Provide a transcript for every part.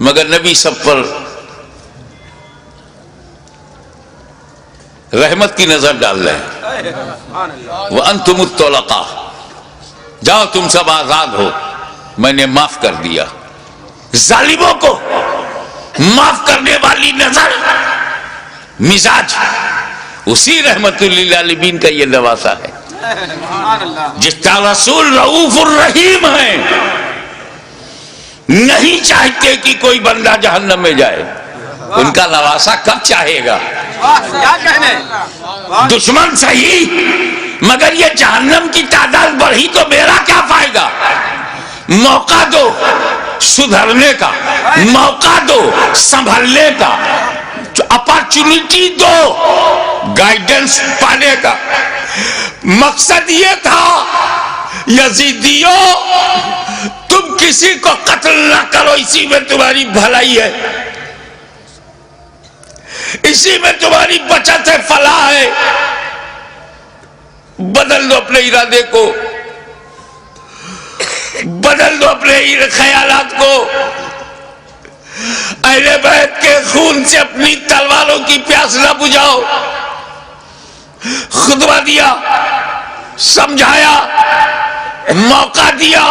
مگر نبی سب پر رحمت کی نظر ڈال رہے ہیں. وَأَنْتُمُ الطُّلَقَاء، جاؤ تم سب آزاد ہو، میں نے معاف کر دیا. ظالموں کو معاف کرنے والی نظر، مزاج، اسی رحمت للعالمین کا یہ نواسا ہے. جس کا رسول رؤوف الرحیم ہے، نہیں چاہتے کہ کوئی بندہ جہنم میں جائے. ان کا نواسا کب چاہے گا؟ دشمن صحیح، مگر یہ جہنم کی تعداد بڑھی تو میرا کیا فائدہ؟ موقع دو سدھرنے کا، موقع دو سنبھلنے کا، اپارچونٹی دو گائیڈنس پانے کا. مقصد یہ تھا یزیدیوں تم کسی کو قتل نہ کرو، اسی میں تمہاری بھلائی ہے، اسی میں تمہاری بچت ہے، فلاح ہے. بدل دو اپنے ارادے کو، بدل دو اپنے خیالات کو. اہل بیت کے خون سے اپنی تلواروں کی پیاس نہ بجھاؤ. خطبہ دیا، سمجھایا، موقع دیا،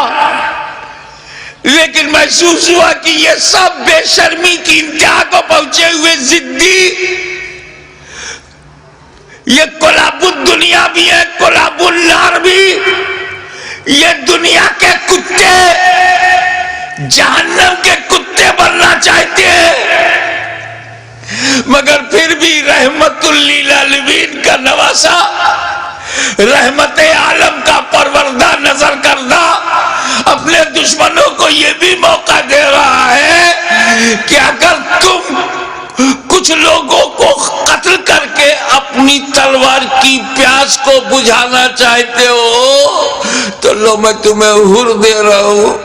لیکن محسوس ہوا کہ یہ سب بے شرمی کی انتہا کو پہنچے ہوئے ضدی، یہ کلاب الدنیا بھی ہے، کلاب النار بھی. یہ دنیا کے کتے جہنم کے کتے بننا چاہتے ہیں، مگر پھر بھی رحمت للعالمین کا نواسا، رحمت عالم کا پروردہ نظر کردہ اپنے دشمنوں کو یہ بھی موقع دے رہا ہے کہ اگر تم کچھ لوگوں کو قتل کر کے اپنی تلوار کی پیاس کو بجھانا چاہتے ہو تو لو میں تمہیں حر دے رہا ہوں،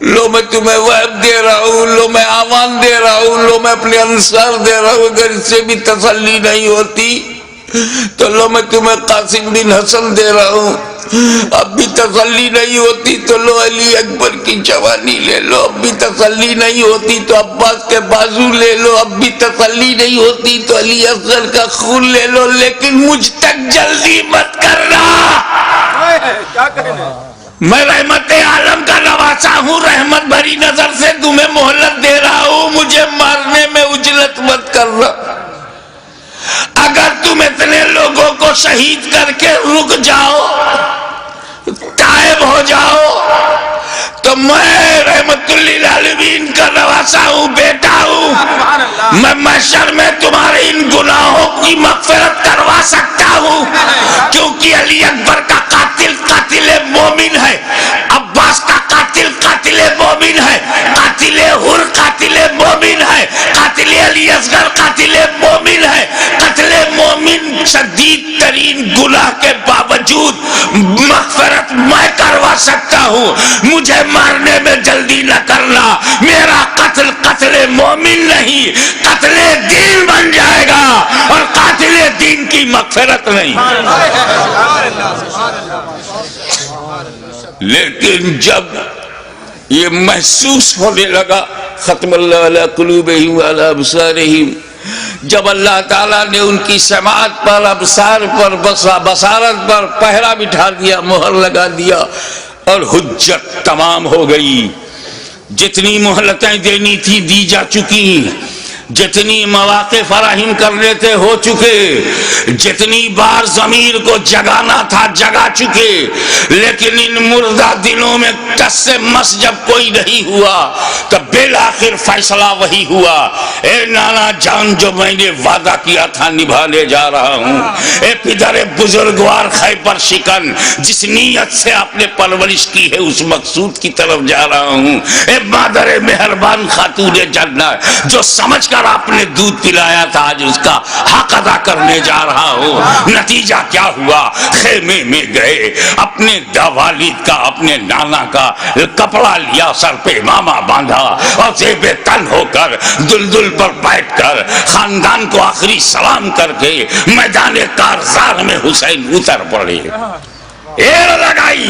لو میں تمہیں وہب دے رہا ہوں، لو میں آمان دے رہا ہوں، لو میں اپنے انصار دے رہا ہوں. اگر اس سے بھی تسلی نہیں ہوتی تو لو میں تمہیں قاسم بن حسن دے رہا ہوں. اب بھی تسلی نہیں ہوتی تو لو علی اکبر کی جوانی لے لو. اب بھی تسلی نہیں ہوتی تو عباس کے بازو لے لو. اب بھی تسلی نہیں ہوتی تو علی اصغر کا خون لے لو. لیکن مجھ تک جلدی مت کرنا، میں رحمت عالم کا نواسا ہوں، رحمت بھری نظر سے تمہیں مہلت دے رہا ہوں، مجھے مارنے میں عجلت مت کرنا. اگر تم اتنے لوگوں کو شہید کر کے رک جاؤ، تائب ہو جاؤ، تو میں رحمت للعالمین کا نواسا ہوں، بیٹا ہوں. میں محشر میں تمہارے ان گناہوں کی مغفرت کروا سکتا ہوں، کیونکہ علی اکبر کا قاتل قاتل مومن ہے، عباس کا قاتل قاتل مومن ہے، قاتل حر قاتل مومن ہے، قاتل علی اصغر قاتل مومن ہے. قتل مومن شدید ترین گناہ کے باوجود مغفرت میں کروا سکتا ہوں. مجھے مارنے میں جلدی نہ کرنا. میرا قتل قتل مومن نہیں، قتل دین بن جائے گا، اور قاتل دین کی مغفرت نہیں. لیکن جب یہ محسوس ہونے لگا، ختم اللہ علی قلوبہم وعلی ابصارہم، جب اللہ تعالیٰ نے ان کی سماعت پر، ابصار پر، بصارت پر پہرا بٹھا دیا، مہر لگا دیا، اور حجت تمام ہو گئی. جتنی مہلتیں دینی تھی دی جا چکی، جتنی مواقع فراہم کرنے تھے ہو چکے، جتنی بار ضمیر کو جگانا تھا جگا چکے. لیکن ان مردہ دنوں میں ٹس سے مس جب کوئی نہیں ہوا تب بالآخر فیصلہ وہی ہوا، اے نانا جان جو میں نے وعدہ کیا تھا نبھانے جا رہا ہوں. اے پدر بزرگوار خیبر شکن، جس نیت سے آپ نے پرورش کی ہے اس مقصود کی طرف جا رہا ہوں. اے مادر مہربان خاتون جنت، جو سمجھ کر آپ نے دودھ پلایا تھا آج اس کا حق ادا کرنے جا رہا ہوں. نتیجہ کیا ہوا؟ خیمے میں گئے، اپنے والد کا، اپنے نانا کا کپڑا لیا، سر پہ امامہ باندھا، اور زیب تن ہو کر دلدل پر بیٹھ کر خاندان کو آخری سلام کر کے میدان کارزار میں حسین اتر پڑے. ایر لگائی،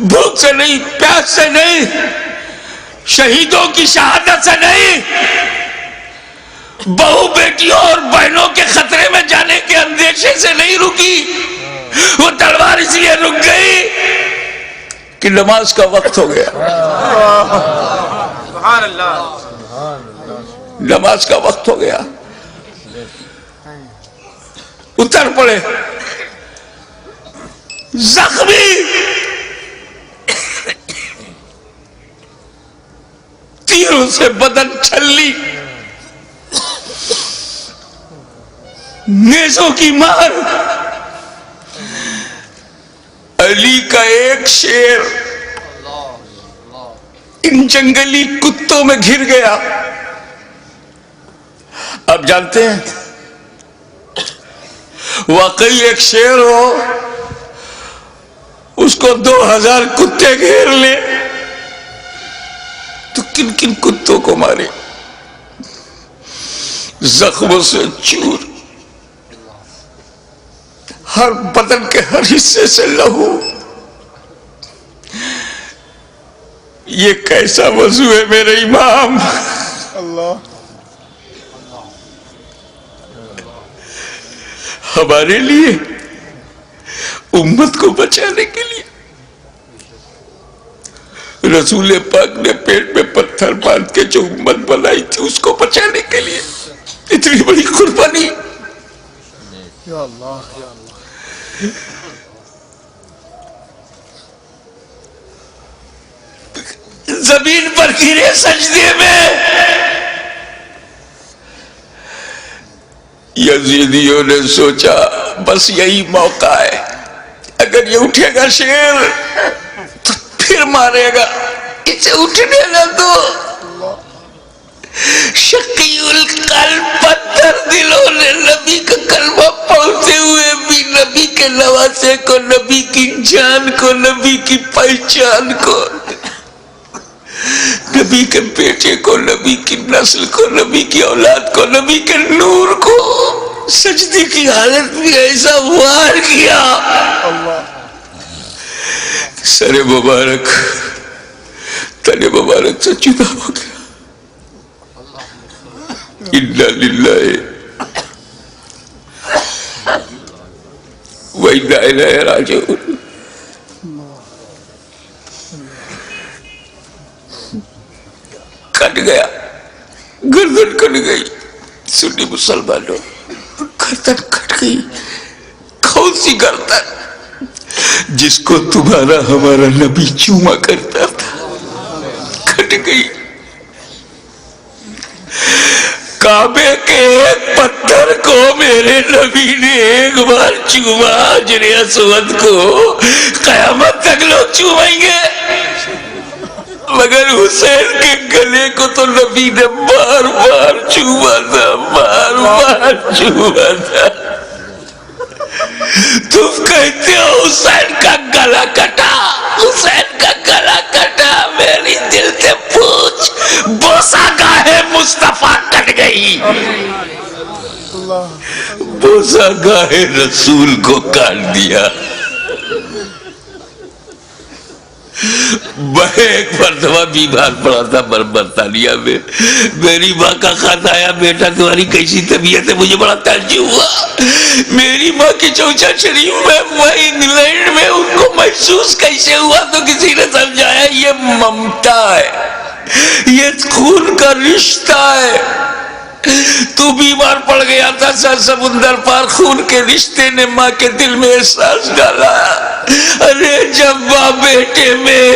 بھوک سے نہیں، پیاس سے نہیں، شہیدوں کی شہادت سے نہیں، بہو بیٹیوں اور بہنوں کے خطرے میں جانے کے اندیشے سے نہیں رکی. وہ تلوار اس لیے رک گئی کہ نماز کا وقت ہو گیا. سبحان اللہ. نماز کا وقت ہو گیا. اتر پڑے زخمی، تیروں سے بدن چھلی، نیزوں کی مار. علی کا ایک شیر ان جنگلی کتوں میں گھر گیا. آپ جانتے ہیں واقعی ایک شیر ہو اس کو 2000 کتے گھیر لے تو کن کن کتوں کو مارے. زخموں سے چور، ہر بدن کے ہر حصے سے لہو. یہ کیسا وضو ہے میرے امام؟ اللہ. ہمارے لیے، امت کو بچانے کے لیے رسول پاک نے پیٹ میں پتھر باندھ کے جو امت بنائی تھی اس کو بچانے کے لیے اتنی بڑی قربانی. یا اللہ یا اللہ. زمین پر گرے سجدے میں. یزیدیوں نے سوچا بس یہی موقع ہے، اگر یہ اٹھے گا شیر تو پھر مارے گا، اسے اٹھنے نہ دو. شقی القلب پتھر دلوں نے نبی کا کلمہ پڑھتے ہوئے بھی نبی کے نواسے کو، نبی کی جان کو، نبی کی پہچان کو، نبی کے بیٹے کو، نبی کی نسل کو، نبی کی اولاد کو، نبی کے نور کو سجدے کی حالت میں ایسا وار کیا. سر مبارک تن مبارک سے جدا ہو گیا. انا للہ و انا الیہ راجعون. کٹ گیا، گردن کٹ گئی. سنی مسلمانوں، گردن کٹ گئی. کون سی گردن؟ جس کو تمہارا ہمارا نبی چوما کرتا تھا، کٹ گئی. کعبے کے ایک پتھر کو میرے نبی نے ایک بار چوما، حجر اسود کو. قیامت تک لوگ چومیں گے، مگر حسین کے گلے کو تو نبی نے بار بار چوما تھا، بار بار چوما تھا. تم کہتے ہو حسین کا گلا کٹا، حسین کا گلا کٹا. میری دل سے پوچھ، بوسا گاہ مصطفیٰ کٹ گئی، بوسا گاہ رسول کو کاٹ دیا. میں ایک مرتبہ بیمار پڑا تھا برطانیہ میں. میری ماں کا خط آیا، بیٹا تمہاری کیسی طبیعت ہے؟ مجھے بڑا تعجب ہوا. میری ماں کی چوچا شریف میں، وہ انگلینڈ میں، ان کو محسوس کیسے ہوا؟ تو کسی نے سمجھایا یہ ممتا ہے، یہ خون کا رشتہ ہے. تو بیمار پڑ گیا تھا، سر سمندر پار خون کے رشتے نے ماں کے دل میں احساس ڈالا. ارے جب ماں بیٹے میں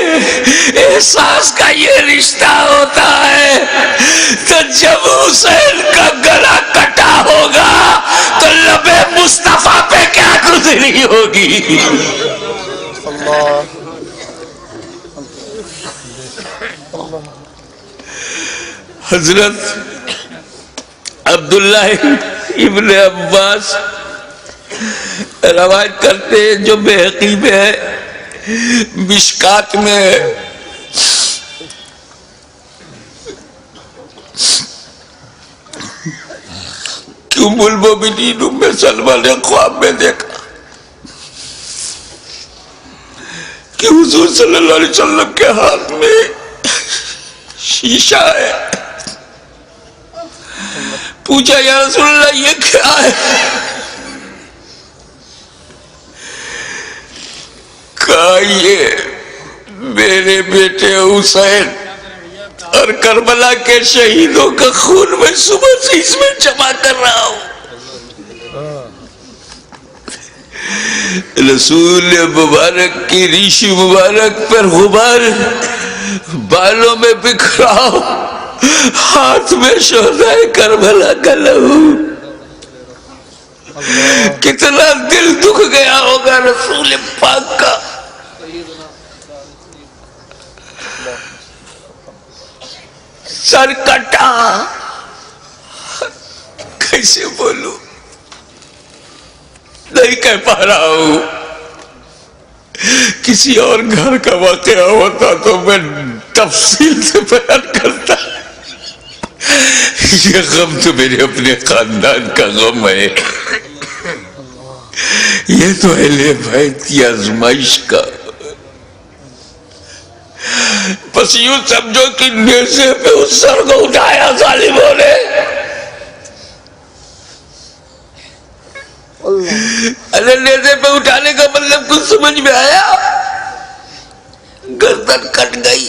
احساس کا یہ رشتہ ہوتا ہے تو جب حسین کا گلا کٹا ہوگا تو لبے مصطفیٰ پہ کیا گزری ہوگی. حضرت عبداللہ ابن عباس روایت کرتے ہیں، جو بحقی میں ہے، مشکات میں ہے، کہ ام المومنین ام سلمہ نے خواب میں دیکھا کہ حضور صلی اللہ علیہ وسلم کے ہاتھ میں شیشہ ہے. پوچھا یا رسول اللہ یہ کیا ہے؟ کہا یہ میرے بیٹے حسین اور کربلا کے شہیدوں کا خون میں صبح سے اس میں جمع کر رہا ہوں. رسول مبارک کی ریش مبارک پر غبار بالوں میں بکھرا، ہاتھ میں شہدائے کربلا کا لہو. کتنا دل دکھ گیا ہوگا رسول پاک کا. سر کٹا، کیسے بولوں، نہیں کہہ پا رہا ہوں. کسی اور گھر کا واقعہ ہوتا تو میں تفصیل سے بیان کرتا. یہ غم تو میرے اپنے خاندان کا غم ہے. یہ تو اہل بیت کی آزمائش کا. بس یوں سمجھو کہ نیزے پہ اس سر کو اٹھایا ظالموں نے. ارے نیزے پہ اٹھانے کا مطلب کچھ سمجھ میں آیا؟ گردن کٹ گئی،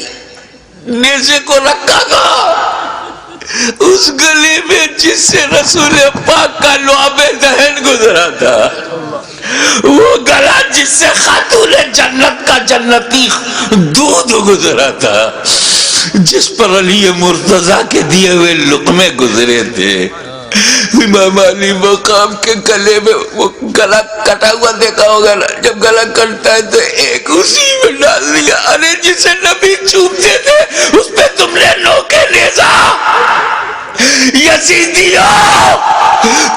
نیزے کو رکھا گا اس گلی میں جس سے رسول پاک کا لعاب دہن گزرا تھا، وہ گلا جس سے خاتون جنت کا جنتی دودھ گزرا تھا، جس پر علی مرتضیٰ کے دیے ہوئے لقمے گزرے تھے. امام علی مقام کے گلے میں وہ گلا کٹا ہوا دیکھا ہوگا نا، جب گلا کٹتا ہے تو ایک اسی میں ڈال دیا. ارے جسے نبی چومتے تھے اس پہ تم نے نوکے نیزا. یزیدیوں،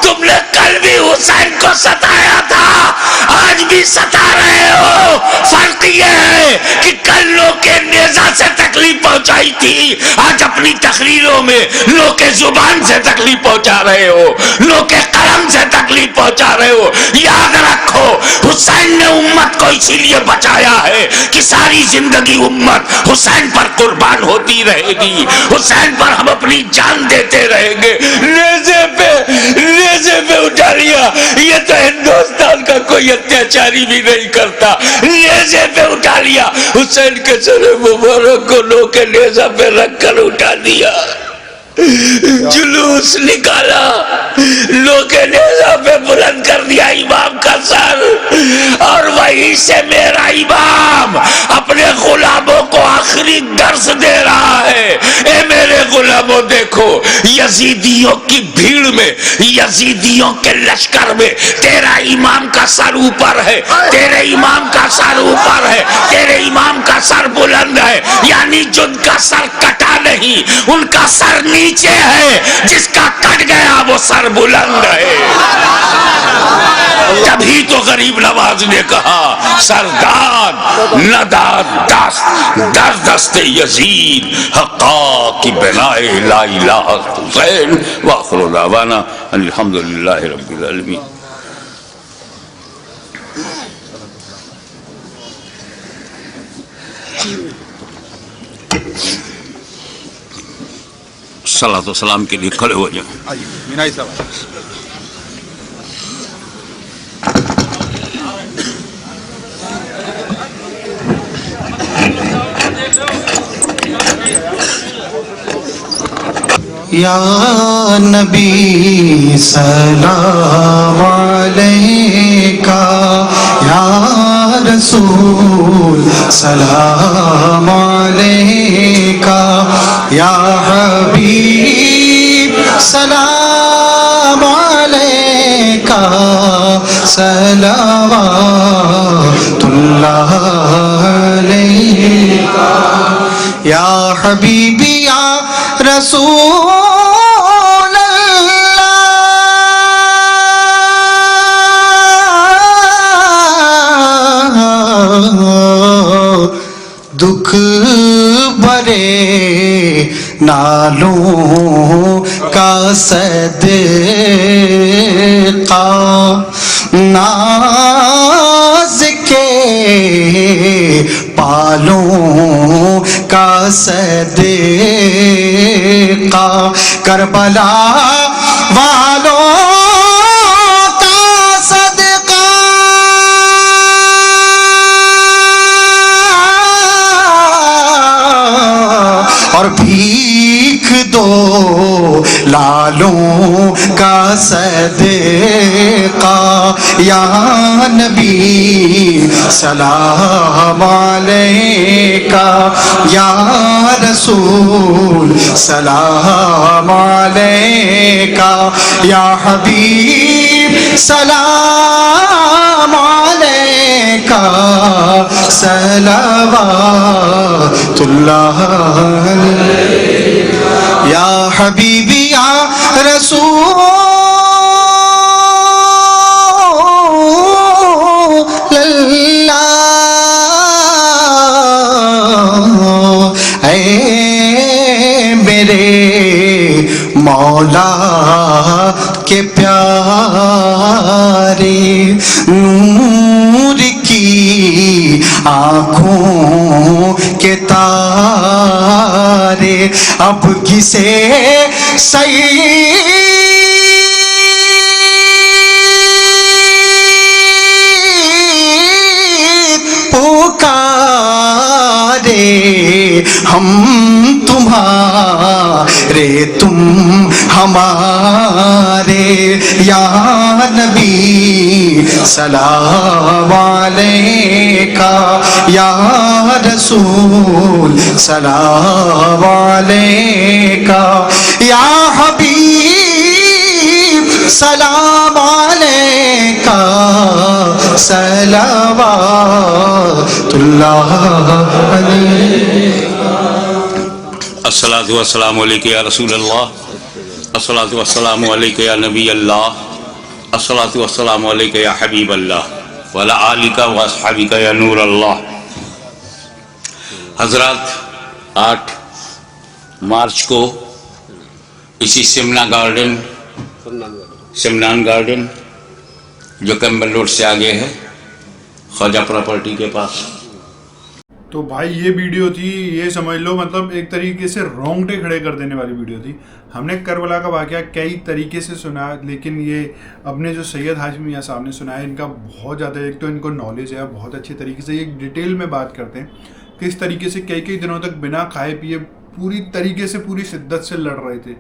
تم نے کل بھی حسین کو ستایا تھا، آج بھی ستا رہے ہو. فرق یہ ہے کہ کل نوکے نیزا سے تکلیف پہنچائی تھی، آج اپنی تقریروں میں نوکے زبان سے تکلیف پہنچا رہے ہو، نوکے قلم سے تکلیف پہنچا رہے ہو. یاد رکھو حسین نے امت کو اسی لیے بچایا ہے کہ ساری زندگی امت حسین پر قربان ہوتی رہے گی، حسین پر ہم اپنی جان دیتے رہیں گے. نیزے پہ اٹھا لیا، یہ تو ہندوستان کا کوئی اتیاچاری بھی نہیں کرتا. نیزے پہ اٹھا لیا، حسین کے سر مبارک کو نوکے نیزہ پہ رکھ کر اٹھا دیا. جلوس نکالا، لوگے نیزہ پہ بلند کر دیا امام کا سر، اور وہیں سے میرا امام اپنے غلاموں کو آخری درس دے رہا ہے. اے میرے غلاموں، دیکھو یزیدیوں کی بھیڑ میں، یزیدیوں کے لشکر میں تیرا امام کا سر اوپر ہے، تیرے امام کا سر اوپر ہے، تیرے امام کا سر بلند ہے. یعنی جن کا سر کٹا نہیں، ان کا سر نیچے ہے، جس کا کٹ گیا وہ سر بلند ہے. تبھی تو غریب نواز نے کہا سرداد نداد در دست یزید حقا کی بنائے لا الہ حسین. وآخر دعوانا الحمدللہ رب العالمین. صلاۃ و سلام کے لیے کھڑے ہو جائیں. مینائی صاحب. یا نبی سلام علیکہ، یا رسول سلام علیکہ، یا حبیب سلام علیکہ، صلوات اللہ علیکہ، یا حبیبی یا رسول اللہ. دکھ بھرے نالوں کا صدقہ، ناز کے بالوں کا صدقہ کربلا والوں کا صدقہ اور بھیک دو لالوں کا صدقہ یا نبی سلام علیکہ یا رسول سلام علیکہ یا حبیب سلام علیکہ صلوات اللہ یا حبیبی یا رسول اللہ اے میرے مولا کے پیارے نور کی آنکھوں کے تارے اب کسے سید پکارے ہم تمہارے تم ہمارے یا نبی سلام علیکہ یا رسول سلام علیکہ یا حبیب سلام علیکہ صلوات اللہ علیہ الصلاۃ والسلام علیکہ یا رسول اللہ، الصلاۃ والسلام علیکہ یا نبی اللہ، الصلاۃ والسلام علیکہ یا حبیب اللہ وعلی آلکہ واصحابکہ یا نور اللہ۔ حضرات، 8 مارچ کو اسی سمنان گارڈن جو کیمبل روڈ سے آگے ہے، خواجہ پراپرٹی کے پاس، تو بھائی یہ ویڈیو تھی، یہ سمجھ لو مطلب ایک طریقے سے رونگٹے کھڑے کر دینے والی ویڈیو تھی۔ ہم نے کربلا کا واقعہ کئی طریقے سے سنا، لیکن یہ اپنے جو سید ہاشمی میاں صاحب نے سنا ہے، ان کا بہت زیادہ، ایک تو ان کو نالج ہے، بہت اچھے طریقے سے ایک ڈیٹیل میں بات کرتے ہیں کس طریقے سے کئی دنوں تک بنا کھائے پیے پوری طریقے سے پوری شدت سے لڑ رہے تھے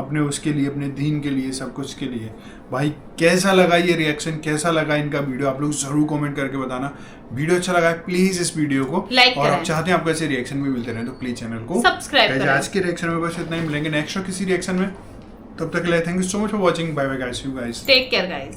اپنے اس کے لیے، اپنے دین کے لیے، سب کچھ کے لیے۔ بھائی کیسا لگا یہ ریئیکشن، کیسا لگا ان کا ویڈیو، آپ لوگ ضرور کومنٹ کر کے بتانا۔ ویڈیو اچھا لگا ہے پلیز اس ویڈیو کو لائک اور کریں، آپ چاہتے ہیں آپ کو ایسے ریئیکشن بھی ملتے رہیں تو پلیز چینل کو سبسکرائب کریں۔ آج کے ریئیکشن میں بس اتنا ہی، ملیں گے نیکسٹ کسی ریئیکشن میں، تب تک کے لیے thank you so much for watching, bye bye guys, you guys, take care guys.